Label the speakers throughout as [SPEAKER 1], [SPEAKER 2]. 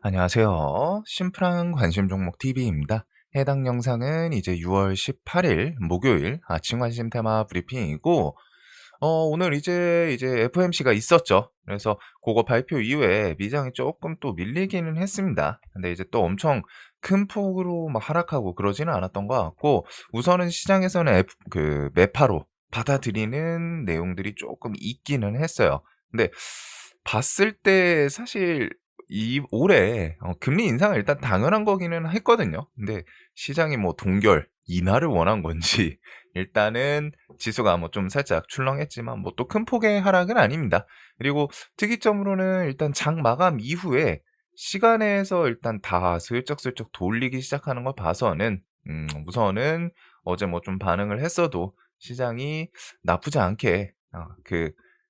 [SPEAKER 1] 안녕하세요. 심플한 관심 종목 TV입니다. 해당 영상은 이제 6월 18일 목요일 아침 관심 테마 브리핑이고, 오늘 이제 FOMC가 있었죠. 그래서 그거 발표 이후에 미장이 조금 또 밀리기는 했습니다. 근데 이제 또 엄청 큰 폭으로 막 하락하고 그러지는 않았던 것 같고, 우선은 시장에서는 매파로 받아들이는 내용들이 조금 있기는 했어요. 근데 봤을 때 사실 이 올해 금리 인상은 일단 당연한 거기는 했거든요. 근데 시장이 뭐 동결 인하를 원한 건지 일단은 지수가 뭐 좀 살짝 출렁했지만 뭐 또 큰 폭의 하락은 아닙니다. 그리고 특이점으로는 일단 장 마감 이후에 시간에서 일단 다 슬쩍슬쩍 돌리기 시작하는 걸 봐서는 우선은 어제 뭐 좀 반응을 했어도 시장이 나쁘지 않게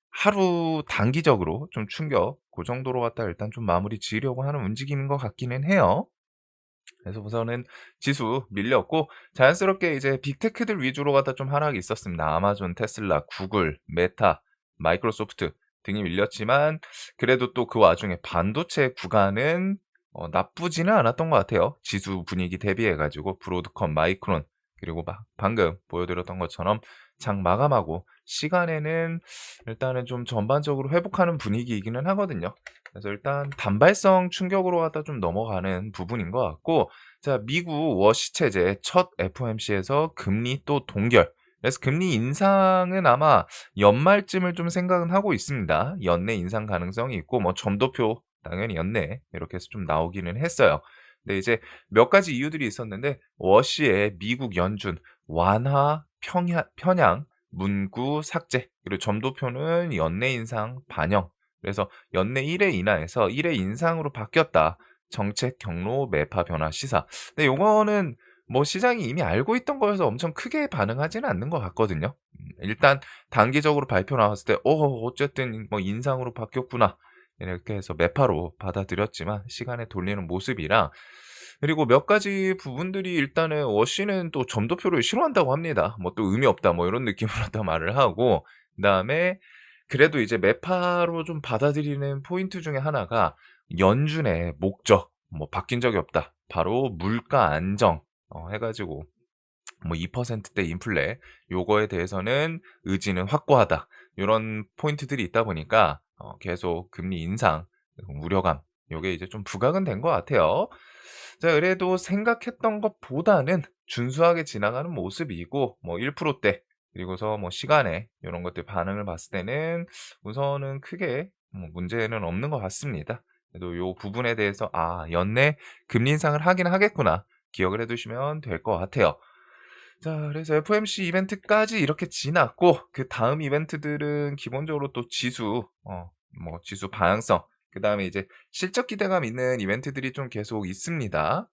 [SPEAKER 1] 하루 단기적으로 좀 충격 고 정도로 갖다 일단 좀 마무리 지으려고 하는 움직임인 것 같기는 해요. 그래서 우선은 지수 밀렸고, 자연스럽게 이제 빅테크들 위주로 갖다 좀 하락이 있었습니다. 아마존, 테슬라, 구글, 메타, 마이크로소프트 등이 밀렸지만, 그래도 또 그 와중에 반도체 구간은 나쁘지는 않았던 것 같아요. 지수 분위기 대비해 가지고 브로드컴, 마이크론, 그리고 방금 보여드렸던 것처럼 장 마감하고 시간에는 일단은 좀 전반적으로 회복하는 분위기이기는 하거든요. 그래서 일단 단발성 충격으로 갖다 좀 넘어가는 부분인 것 같고, 자, 미국 워시 체제 첫 FOMC에서 금리 또 동결. 그래서 금리 인상은 아마 연말쯤을 좀 생각은 하고 있습니다. 연내 인상 가능성이 있고, 뭐 점도표 당연히 연내 이렇게 해서 좀 나오기는 했어요. 근데 이제 몇 가지 이유들이 있었는데, 워시의 미국 연준 완화 편향 문구 삭제, 그리고 점도표는 연내 인상 반영. 그래서 연내 1회 인하에서 1회 인상으로 바뀌었다. 정책 경로 매파 변화 시사. 근데 요거는 뭐 시장이 이미 알고 있던 거여서 엄청 크게 반응하지는 않는 것 같거든요. 일단 단기적으로 발표 나왔을 때 어쨌든 뭐 인상으로 바뀌었구나. 이렇게 해서 매파로 받아들였지만 시간에 돌리는 모습이랑, 그리고 몇 가지 부분들이 일단은 워시는 또 점도표를 싫어한다고 합니다. 뭐 또 의미 없다 뭐 이런 느낌으로 다 말을 하고, 그다음에 그래도 이제 매파로 좀 받아들이는 포인트 중에 하나가 연준의 목적 뭐 바뀐 적이 없다. 바로 물가 안정 해 가지고 뭐 2%대 인플레 요거에 대해서는 의지는 확고하다. 요런 포인트들이 있다 보니까 계속 금리 인상 우려감 요게 이제 좀 부각은 된 것 같아요. 자, 그래도 생각했던 것보다는 준수하게 지나가는 모습이고, 뭐 1%대 그리고서 뭐 시간에 요런 것들 반응을 봤을 때는 우선은 크게 뭐 문제는 없는 것 같습니다. 그래도 요 부분에 대해서 '아, 연내 금리 인상을 하긴 하겠구나.' 기억을 해 두시면 될 것 같아요. 자, 그래서 FOMC 이벤트까지 이렇게 지났고, 그다음 이벤트들은 기본적으로 또 지수 방향성, 그다음에 이제 실적 기대감 있는 이벤트들이 좀 계속 있습니다.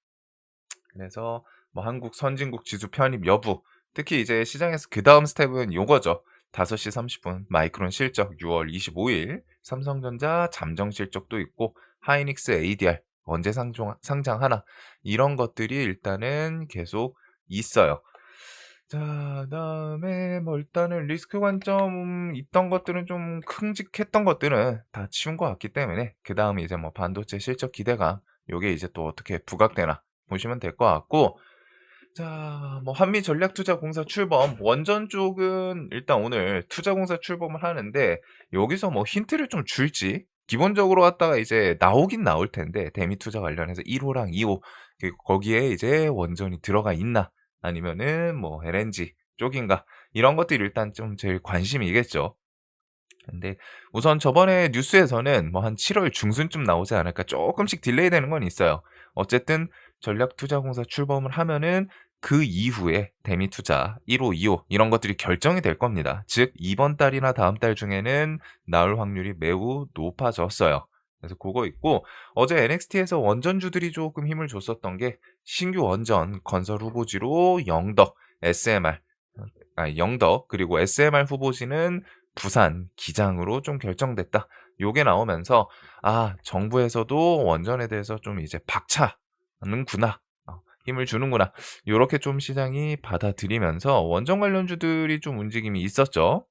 [SPEAKER 1] 그래서 뭐 한국 선진국 지수 편입 여부, 특히 이제 시장에서 그다음 스텝은 요거죠. 5시 30분 마이크론 실적 6월 25일, 삼성전자 잠정 실적도 있고, 하이닉스 ADR 언제 상장하나, 이런 것들이 일단은 계속 있어요. 자, 그다음에 뭐 일단은 리스크 관점 있던 것들은 좀 큼직했던 것들은 다 치운 것 같기 때문에, 그다음에 이제 뭐 반도체 실적 기대감 요게 이제 또 어떻게 부각되나 보시면 될 것 같고, 자, 뭐 한미전략투자공사 출범, 원전 쪽은 일단 오늘 투자공사 출범을 하는데, 여기서 뭐 힌트를 좀 줄지, 기본적으로 갖다가 이제 나오긴 나올 텐데, 대미투자 관련해서 1 호랑 2호 거기에 이제 원전이 들어가 있나 아니면은 뭐 LNG 쪽인가, 이런 것들이 일단 좀 제일 관심이겠죠. 근데 우선 저번에 뉴스에서는 뭐 한 7월 중순쯤 나오지 않을까, 쪼끔씩 딜레이 되는 건 있어요. 어쨌든 전략투자공사 출범을 하면은 그 이후에 대미투자 1 호, 2호 이런 것들이 결정이 될 겁니다. 즉 이번 달이나 다음 달 중에는 나올 확률이 매우 높아졌어요. 그래서 고거 있고, 어제 NXT에서 원전주들이 조금 힘을 줬었던 게 신규 원전 건설 후보지로 영덕, SMR, 영덕 그리고 SMR 후보지는 부산, 기장으로 좀 결정됐다. 요게 나오면서 '아, 정부에서도 원전에 대해서 좀 이제 박차는구나. 힘을 주는구나.' 요렇게 좀 시장이 받아들이면서 원전 관련주들이 좀 움직임이 있었죠.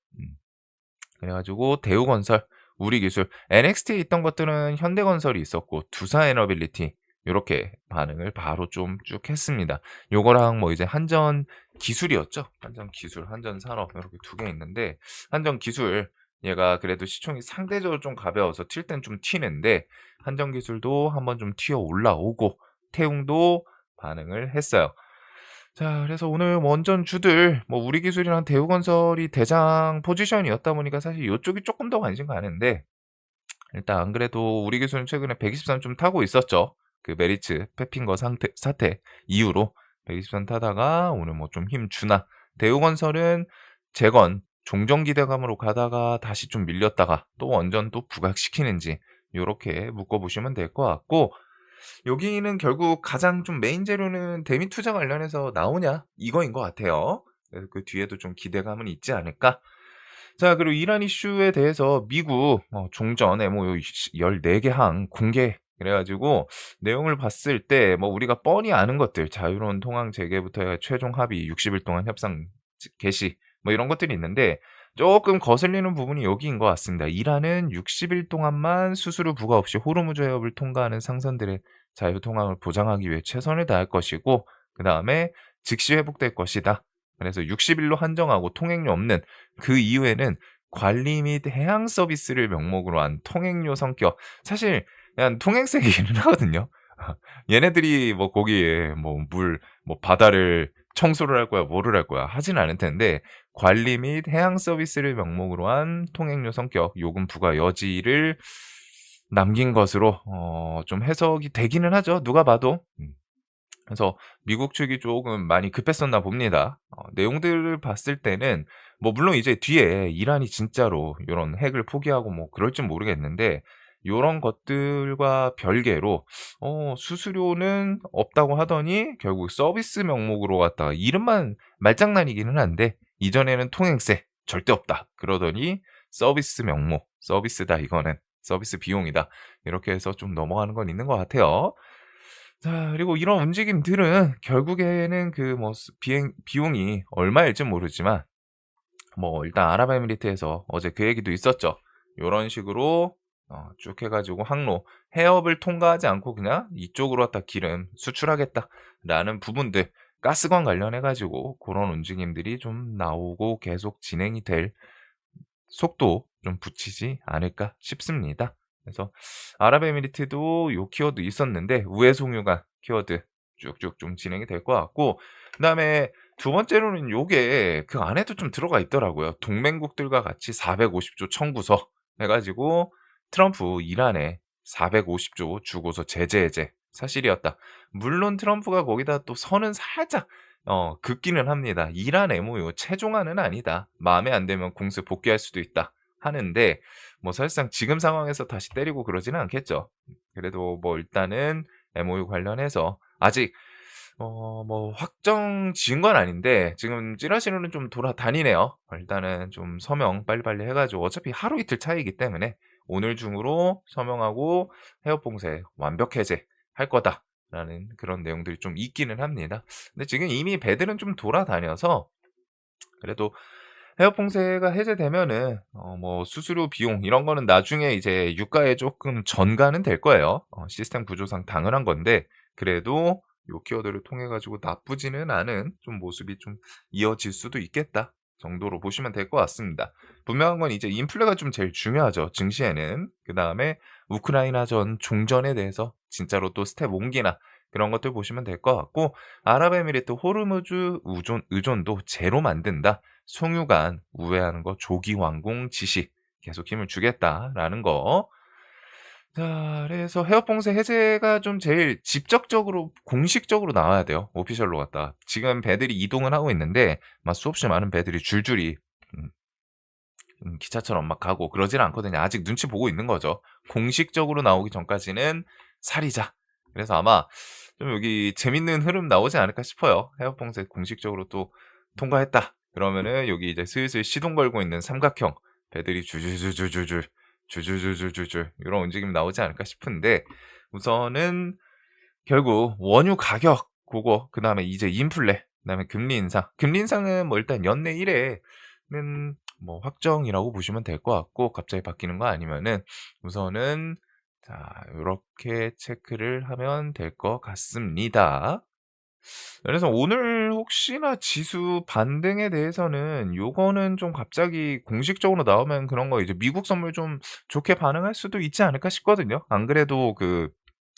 [SPEAKER 1] 그래 가지고 대우건설 우리 기술 NXT에 있던 것들은 현대건설이 있었고 두산에너빌리티 요렇게 반응을 바로 좀 쭉 했습니다. 요거랑 뭐 이제 한전기술이었죠. 한전기술, 한전산업 요렇게 2개 있는데 한전기술 얘가 그래도 시총이 상대적으로 좀 가벼워서 튈 땐 좀 튀는데 한전기술도 한번 좀 튀어 올라오고 태웅도 반응을 했어요. 자 그래서 오늘 원전주들 뭐 우리기술이랑 대우건설이 대장 포지션이었다 보니까 사실 요쪽이 쪼끔 더 관심 가는데 일단 안 그래도 우리기술은 최근에 123 좀 타고 있었죠. 그 메리츠 패핑거 상태 사태 이후로 123 타다가 오늘 뭐 좀 힘 주나 대우건설은 재건 종전 기대감으로 가다가 다시 좀 밀렸다가 또 원전 또 부각시키는지 요렇게 묶어 보시면 될 것 같고 여기는 결국 가장 좀 메인 재료는 대미 투자 관련해서 나오냐 이거인 것 같아요. 그래서 그 뒤에도 좀 기대감은 있지 않을까? 자 그리고 이란 이슈에 대해서 미국 종전 MOU 14개 항 공개 그래 가지고 내용을 봤을 때 뭐 우리가 뻔히 아는 것들 자유로운 통항 재개부터 해 최종 합의 60일 동안 협상 개시 뭐 이런 것들이 있는데 쪼끔 거슬리는 부분이 여기인 것 같습니다. 이란은 60일 동안만 수수료 부과 없이 호르무즈 해협을 통과하는 상선들의 자유 통항을 보장하기 위해 최선을 다할 것이고 그다음에 즉시 회복될 것이다. 그래서 60 일로 한정하고 통행료 없는 그 이후에는 관리 및 해양 서비스를 명목으로 한 통행료 성격 사실 그냥 통행세이기는 하거든요. 얘네들이 뭐 거기에 뭐 물 뭐 바다를 청소를 할 거야 뭐를 할 거야 하진 않을 텐데 관리 및 해양 서비스를 명목으로 한 통행료 성격 요금 부과 여지를 남긴 것으로 좀 해석이 되기는 하죠 누가 봐도. 그래서 미국 측이 조금 많이 급했었나 봅니다. 내용들을 봤을 때는 뭐 물론 이제 뒤에 이란이 진짜로 요런 핵을 포기하고 뭐 그럴진 모르겠는데 요런 것들과 별개로 수수료는 없다고 하더니 결국 서비스 명목으로 갖다가 이름만 말장난이기는 한데 이전에는 통행세 절대 없다 그러더니 서비스 명목, 서비스다 이거는. 서비스 비용이다. 이렇게 해서 좀 넘어가는 건 있는 것 같아요. 자 그리고 이런 움직임들은 결국에는 그 뭐 비행 비용이 얼마일진 모르지만 뭐 일단 아랍에미리트에서 어제 그 얘기도 있었죠. 요런 식으로 쭉 해 가지고 항로 해협을 통과하지 않고 그냥 이쪽으로 갖다 기름 수출하겠다라는 부분들 가스관 관련해 가지고 고런 움직임들이 좀 나오고 계속 진행이 될 속도 좀 붙이지 않을까 싶습니다. 그래서 아랍에미리트도 요 키워드 있었는데 우회송유가 키워드 쭉쭉 좀 진행이 될 것 같고 그다음에 두 번째로는 요게 그 안에도 좀 들어가 있더라고요. 동맹국들과 같이 450조 청구서 해 가지고 트럼프 이란에 450조 주고서 제재 해제 사실이었다. 물론 트럼프가 거기다 또 선은 살짝 긋기는 합니다. "이란 MOU 최종안은 아니다. 마음에 안 들면 공습 복귀할 수도 있다." 하는데 뭐 사실상 지금 상황에서 다시 때리고 그러지는 않겠죠. 그래도 뭐 일단은 MOU 관련해서 아직 뭐 확정 지은 건 아닌데 지금 찌라시로는 좀 돌아다니네요. 일단은 좀 서명 빨리빨리 해 가지고 어차피 하루 이틀 차이이기 때문에 오늘 중으로 서명하고 "해협 봉쇄 완벽 해제할 거다."라는 그런 내용들이 좀 있기는 합니다. 근데 지금 이미 배들은 좀 돌아다녀서 그래도 해협 봉쇄가 해제되면은 뭐 수수료 비용 이런 거는 나중에 이제 유가에 쪼끔 전가는 될 거예요. 시스템 구조상 당연한 건데 그래도 요 키워드를 통해 가지고 나쁘지는 않은 좀 모습이 좀 이어질 수도 있겠다 정도로 보시면 될 것 같습니다. 분명한 건 이제 인플레가 좀 제일 중요하죠 증시에는. 그다음에 우크라이나전 종전에 대해서 진짜로 또 스텝 옮기나 그런 것들 보시면 될 것 같고 아랍에미리트 호르무즈 의존도 제로 만든다. 송유관 우회하는 거 조기 완공 지시 계속 힘을 주겠다라는 거. 자 그래서 해협 봉쇄 해제가 좀 제일 직접적으로 공식적으로 나와야 돼요 오피셜로 갖다가. 지금 배들이 이동은 하고 있는데 막 수없이 많은 배들이 줄줄이 음 기차처럼 막 가고 그러지는 않거든요. 아직 눈치 보고 있는 거죠. 공식적으로 나오기 전까지는 사리자. 그래서 아마 좀 여기 재밌는 흐름 나오지 않을까 싶어요. 해협 봉쇄 공식적으로 또 통과했다. 그러면은 여기 이제 슬슬 시동 걸고 있는 삼각형 배들이 줄줄줄줄줄줄 줄줄줄줄줄줄 요런 움직임이 나오지 않을까 싶은데 우선은 결국 원유 가격 고거 그다음에 이제 인플레 그다음에 금리 인상. 금리 인상은 뭐 일단 연내 1 회는 뭐 확정이라고 보시면 될 것 같고, 갑자기 바뀌는 거 아니면은 우선은 자 요렇게 체크를 하면 될 것 같습니다. 그래서 오늘 혹시나 지수 반등에 대해서는 요거는 좀 갑자기 공식적으로 나오면 그런 거 이제 미국 선물 좀 좋게 반응할 수도 있지 않을까 싶거든요. 안 그래도 그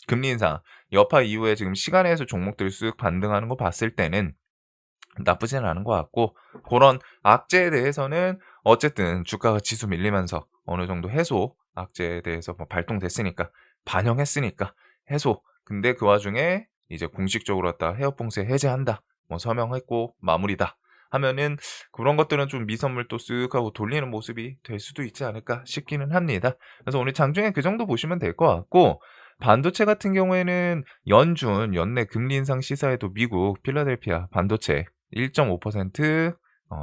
[SPEAKER 1] 금리 인상 여파 이후에 지금 시간에서 종목들 쓱 반등하는 거 봤을 때는 나쁘지는 않은 것 같고, 고런 악재에 대해서는 어쨌든 주가가 지수 밀리면서 어느 정도 해소, 악재에 대해서 뭐 발동됐으니까, 반영했으니까 해소. 근데 그 와중에 이제 공식적으로 갖다가 해협 봉쇄 해제한다, 뭐 서명했고 마무리다 하면은 그런 것들은 좀 미선물 또 쓱 하고 돌리는 모습이 될 수도 있지 않을까 싶기는 합니다. 그래서 오늘 장중에 그 정도 보시면 될 것 같고, 반도체 같은 경우에는 연준 연내 금리 인상 시사에도 미국 필라델피아 반도체 1.5%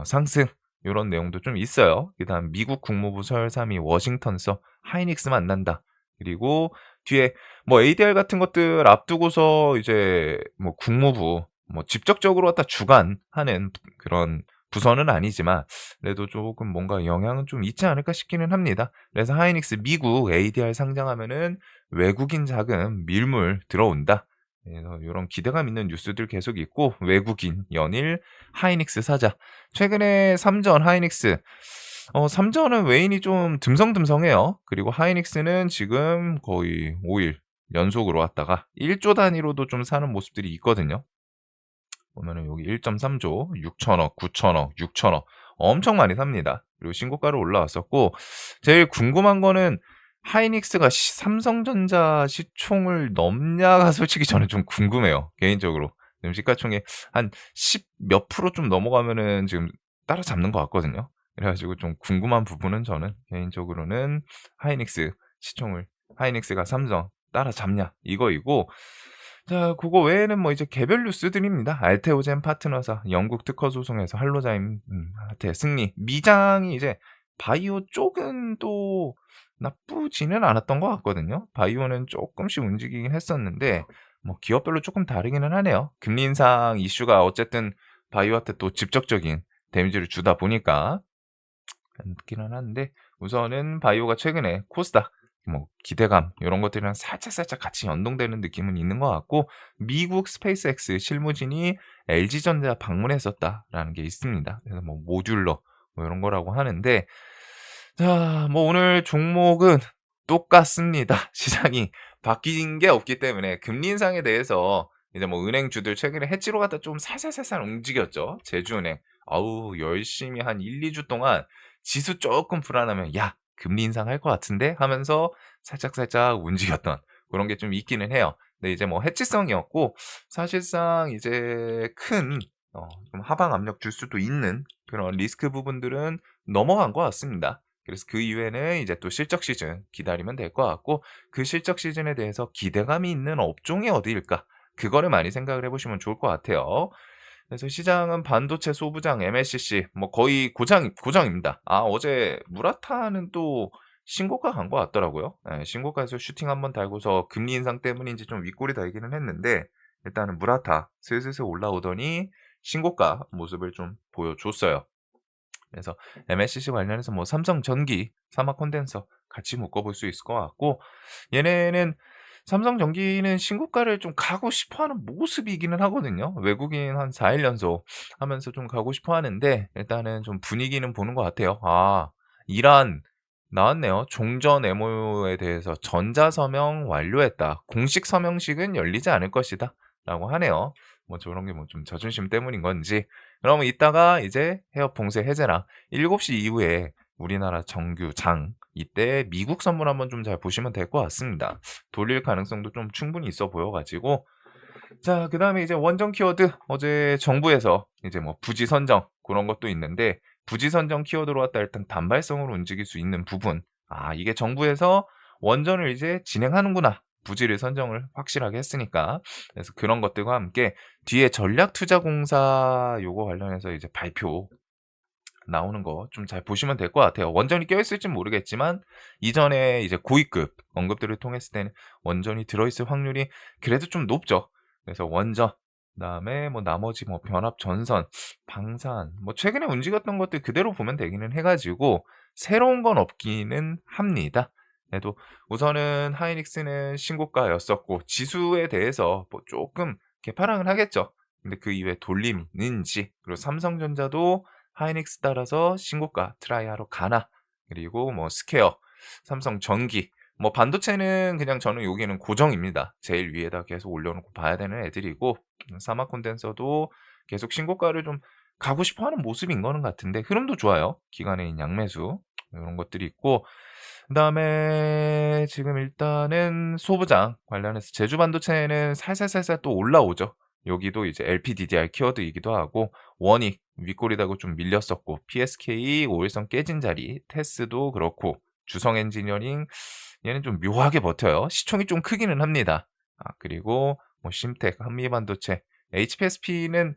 [SPEAKER 1] 상승, 요런 내용도 좀 있어요. 그다음 미국 국무부 설삼위 워싱턴서 하이닉스 만난다. 그리고 뒤에 뭐 ADR 같은 것들 앞두고서 이제 뭐 국무부 뭐 직접적으로 갖다 주관하는 그런 부서는 아니지만 그래도 조금 뭔가 영향은 좀 있지 않을까 싶기는 합니다. 그래서 하이닉스 미국 ADR 상장하면은 외국인 자금 밀물 들어온다. 그래서 요런 기대감 있는 뉴스들 계속 있고, 외국인 연일 하이닉스 사자. 최근에 삼전 하이닉스 3전은 외인이 좀 듬성듬성해요. 그리고 하이닉스는 지금 거의 5일 연속으로 왔다가 1조 단위로도 좀 사는 모습들이 있거든요. 보면은 여기 1.3조 6천억, 9천억, 6천억 엄청 많이 삽니다. 그리고 신고가로 올라왔었고, 제일 궁금한 거는 하이닉스가 삼성전자 시총을 넘냐가 솔직히 저는 좀 궁금해요, 개인적으로. 지금 시가총액 한 10 몇 프로 좀 넘어가면은 지금 따라잡는 것 같거든요. 그래 가지고 좀 궁금한 부분은 저는 개인적으로는 하이닉스 시총을, 하이닉스가 삼성 따라잡냐 이거이고, 자 고거 외에는 뭐 이제 개별 뉴스들입니다. 알테오젠 파트너사 영국 특허 소송에서 할로자임 한테 승리. 미장이 이제 바이오 쪽은 또 나쁘지는 않았던 것 같거든요. 바이오는 쪼끔씩 움직이긴 했었는데 뭐 기업별로 쪼끔 다르기는 하네요. 금리 인상 이슈가 어쨌든 바이오한테 또 직접적인 데미지를 주다 보니까 그렇기는 한데, 우선은 바이오가 최근에 코스닥 뭐 기대감 요런 것들이랑 살짝살짝 같이 연동되는 느낌은 있는 것 같고, 미국 스페이스X 실무진이 LG전자 방문했었다라는 게 있습니다. 그래서 뭐 모듈러 뭐 요런 거라고 하는데, 자 뭐 오늘 종목은 똑같습니다. 시장이 바뀐 게 없기 때문에 금리 인상에 대해서 이제 뭐 은행주들 최근에 해지로 갖다 좀 살살살살 움직였죠. 제주은행 아우 열심히 한 1-2주 동안 지수 쪼끔 불안하면 '야 금리 인상할 것 같은데?' 하면서 살짝살짝 움직였던 고런 게 좀 있기는 해요. 근데 이제 뭐 해지성이었고, 사실상 이제 큰 좀 하방 압력 줄 수도 있는 그런 리스크 부분들은 넘어간 것 같습니다. 그래서 그 이후에는 이제 또 실적 시즌 기다리면 될 것 같고, 그 실적 시즌에 대해서 기대감이 있는 업종이 어디일까? 그거를 많이 생각을 해 보시면 좋을 것 같아요. 그래서 시장은 반도체 소부장 MLCC 뭐 거의 고정입니다. 아 어제 무라타는 또 신고가 간 것 같더라고요. 예 신고가에서 슈팅 한번 달고서 금리 인상 때문인지 좀 윗골이 달기는 했는데, 일단은 무라타 슬슬슬 올라오더니 신고가 모습을 좀 보여줬어요. 그래서 MLCC 관련해서 뭐 삼성전기, 사막 콘덴서 같이 묶어볼 수 있을 것 같고, 얘네는 삼성전기는 신고가를 좀 가고 싶어하는 모습이기는 하거든요. 외국인 한 4일 연속 하면서 좀 가고 싶어 하는데, 일단은 좀 분위기는 보는 것 같아요. 아 이란 나왔네요. 종전 MOU에 대해서 "전자서명 완료했다. 공식 서명식은 열리지 않을 것이다."라고 하네요. 뭐 저런 게 뭐 좀 자존심 때문인 건지. 그러면 이따가 이제 해협 봉쇄 해제랑 7시 이후에 우리나라 정규장 이때 미국 선물 한번 좀 잘 보시면 될 것 같습니다. 돌릴 가능성도 좀 충분히 있어 보여 가지고. 자 그다음에 이제 원전 키워드 어제 정부에서 이제 뭐 부지 선정 그런 것도 있는데, 부지 선정 키워드로 갖다 일단 단발성으로 움직일 수 있는 부분, 아 이게 정부에서 원전을 이제 진행하는구나. 부지를 선정을 확실하게 했으니까. 그래서 그런 것들과 함께 뒤에 전략투자공사 요거 관련해서 이제 발표 나오는 거 좀 잘 보시면 될 것 같아요. 원전이 껴있을진 모르겠지만 이전에 이제 고위급 언급들을 통했을 때는 원전이 들어있을 확률이 그래도 좀 높죠. 그래서 원전 그다음에 뭐 나머지 뭐 변압 전선, 방산 뭐 최근에 움직였던 것들 그대로 보면 되기는 해 가지고 새로운 건 없기는 합니다. 그래도 우선은 하이닉스는 신고가였었고 지수에 대해서 뭐 쪼끔 개파랑을 하겠죠. 근데 그 이후에 돌림이 있는지, 그리고 삼성전자도 하이닉스 따라서 신고가 트라이하러 가나, 그리고 뭐 스퀘어, 삼성전기, 뭐 반도체는 그냥 저는 여기는 고정입니다. 제일 위에다 계속 올려놓고 봐야 되는 애들이고, 사마 콘덴서도 계속 신고가를 좀 가고 싶어 하는 모습인 거는 같은데 흐름도 좋아요. 기관해인 양매수 요런 것들이 있고, 그다음에 지금 일단은 소부장 관련해서 제주 반도체는 살살살살 또 올라오죠. 여기도 이제 LPDDR 키워드이기도 하고, 원익 윗골이다고 좀 밀렸었고, PSK 5일선 깨진 자리, 테스도 그렇고, 주성 엔지니어링 얘는 좀 묘하게 버텨요. 시총이 좀 크기는 합니다. 그리고 뭐 심텍, 한미반도체, HPSP는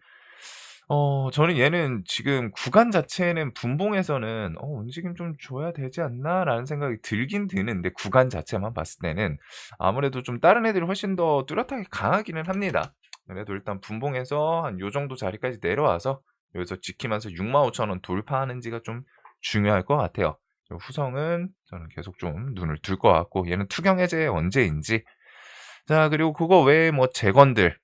[SPEAKER 1] 저는 얘는 지금 구간 자체는 분봉에서는 '움직임 좀 줘야 되지 않나?'라는 생각이 들긴 드는데, 구간 자체만 봤을 때는 아무래도 좀 다른 애들이 훨씬 더 뚜렷하게 강하기는 합니다. 그래도 일단 분봉에서 한 요 정도 자리까지 내려와서 여기서 지키면서 65,000원 돌파하는지가 좀 중요할 것 같아요. 후성은 저는 계속 좀 눈을 둘 것 같고, 얘는 투경 해제 언제인지. 자, 그리고 그거 외에 뭐 재건들,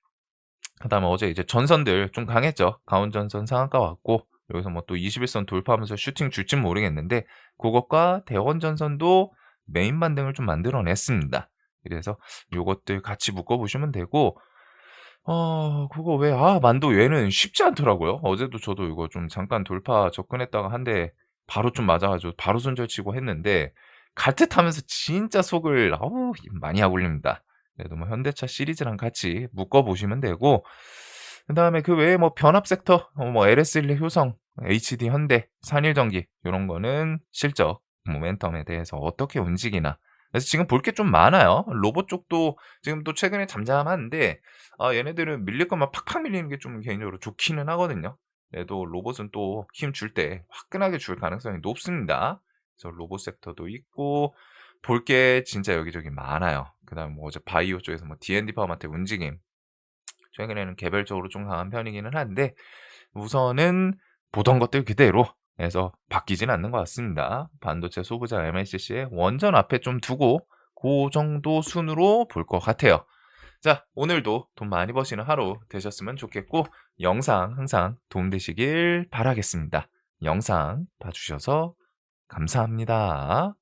[SPEAKER 1] 그다음에 어제 이제 전선들 좀 강했죠. 가온전선 상한가 왔고, 여기서 뭐 또 21선 돌파하면서 슈팅 줄진 모르겠는데, 고것과 대원전선도 메인 반등을 좀 만들어 냈습니다. 그래서 요것들 같이 묶어 보시면 되고, 그거 왜 만도 외에는 쉽지 않더라고요. 어제도 저도 이거 좀 잠깐 돌파 접근했다가 한 대 바로 좀 맞아 가지고 바로 손절치고 했는데, 갈 듯하면서 진짜 속을 많이 아굴립니다. 그래도 뭐 현대차 시리즈랑 같이 묶어 보시면 되고, 그다음에 그 외에 뭐 변압 섹터, 뭐 LS1 효성, HD 현대, 산일전기 요런 거는 실적 모멘텀에 대해서 어떻게 움직이나. 그래서 지금 볼 게 좀 많아요. 로봇 쪽도 지금 또 최근에 잠잠한데, 얘네들은 밀릴 거면 팍팍 밀리는 게 좀 개인적으로 좋기는 하거든요. 그래도 로봇은 또 힘 줄 때 화끈하게 줄 가능성이 높습니다. 그래서 로봇 섹터도 있고 볼 게 진짜 여기저기 많아요. 그다음에 뭐 어제 바이오 쪽에서 뭐 D&D 파워마텍 움직임, 최근에는 개별적으로 좀 강한 편이기는 한데, 우선은 보던 것들 그대로 해서 바뀌진 않는 것 같습니다. 반도체 소부장 MLCC에 원전 앞에 좀 두고 고 정도 순으로 볼 것 같아요. 자, 오늘도 돈 많이 버시는 하루 되셨으면 좋겠고, 영상 항상 도움되시길 바라겠습니다. 영상 봐주셔서 감사합니다.